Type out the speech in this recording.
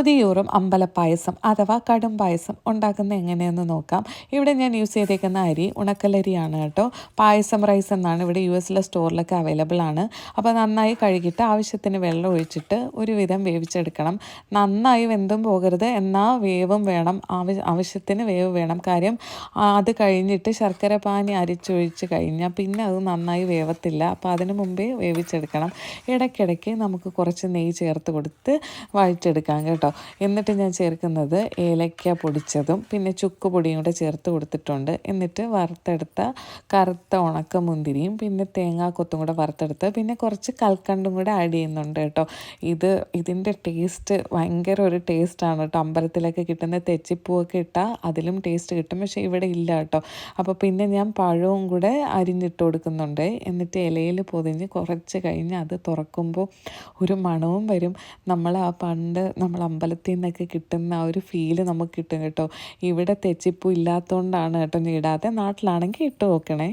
കൊതിയൂറും അമ്പലപ്പായസം അഥവാ കടും പായസം ഉണ്ടാക്കുന്നത് എങ്ങനെയെന്ന് നോക്കാം. ഇവിടെ ഞാൻ യൂസ് ചെയ്തേക്കുന്ന അരി ഉണക്കലരിയാണ് കേട്ടോ. പായസം റൈസ് എന്നാണ് ഇവിടെ US സ്റ്റോറിലൊക്കെ അവൈലബിൾ ആണ്. അപ്പോൾ നന്നായി കഴുകിയിട്ട് ആവശ്യത്തിന് വെള്ളം ഒഴിച്ചിട്ട് ഒരുവിധം വേവിച്ചെടുക്കണം. നന്നായി വെന്തും പോകരുത്, എന്നാൽ വേവും വേണം, ആവശ്യത്തിന് വേവ് വേണം. കാര്യം അത് കഴിഞ്ഞിട്ട് ശർക്കര പാനി അരിച്ചൊഴിച്ച് കഴിഞ്ഞാൽ പിന്നെ അത് നന്നായി വേവത്തില്ല. അപ്പോൾ അതിന് മുമ്പേ വേവിച്ചെടുക്കണം. ഇടയ്ക്കിടയ്ക്ക് നമുക്ക് കുറച്ച് നെയ്യ് ചേർത്ത് കൊടുത്ത് വഴറ്റെടുക്കാം കേട്ടോ. എന്നിട്ട് ഞാൻ ചേർക്കുന്നത് ഏലക്ക പൊടിച്ചതും പിന്നെ ചുക്ക് പൊടിയും കൂടെ ചേർത്ത് കൊടുത്തിട്ടുണ്ട്. എന്നിട്ട് വറുത്തെടുത്ത കറുത്ത ഉണക്ക മുന്തിരിയും പിന്നെ തേങ്ങാക്കൊത്തും കൂടെ വറുത്തെടുത്ത് പിന്നെ കുറച്ച് കൽക്കണ്ടും കൂടെ ആഡ് ചെയ്യുന്നുണ്ട് കേട്ടോ. ഇതിൻ്റെ ടേസ്റ്റ് ഭയങ്കര ഒരു ടേസ്റ്റാണ് കേട്ടോ. അമ്പലത്തിലൊക്കെ കിട്ടുന്ന തെച്ചിപ്പൂവൊക്കെ ഇട്ടാൽ അതിലും ടേസ്റ്റ് കിട്ടും, പക്ഷേ ഇവിടെ ഇല്ല കേട്ടോ. അപ്പോൾ പിന്നെ ഞാൻ പഴവും കൂടെ അരിഞ്ഞിട്ട് കൊടുക്കുന്നുണ്ട്. എന്നിട്ട് ഇലയിൽ പൊതിഞ്ഞ് കുറച്ച് കഴിഞ്ഞ് അത് തുറക്കുമ്പോൾ ഒരു മണവും വരും. നമ്മൾ അമ്പലത്തിൽ നിന്നൊക്കെ കിട്ടുന്ന ആ ഒരു ഫീല് നമുക്ക് കിട്ടും കേട്ടോ. ഇവിടെ തെച്ചിപ്പൂ ഇല്ലാത്തതുകൊണ്ടാണ് കേട്ടോ ഇടാതെ. നാട്ടിലാണെങ്കിൽ ഇട്ട് നോക്കണേ.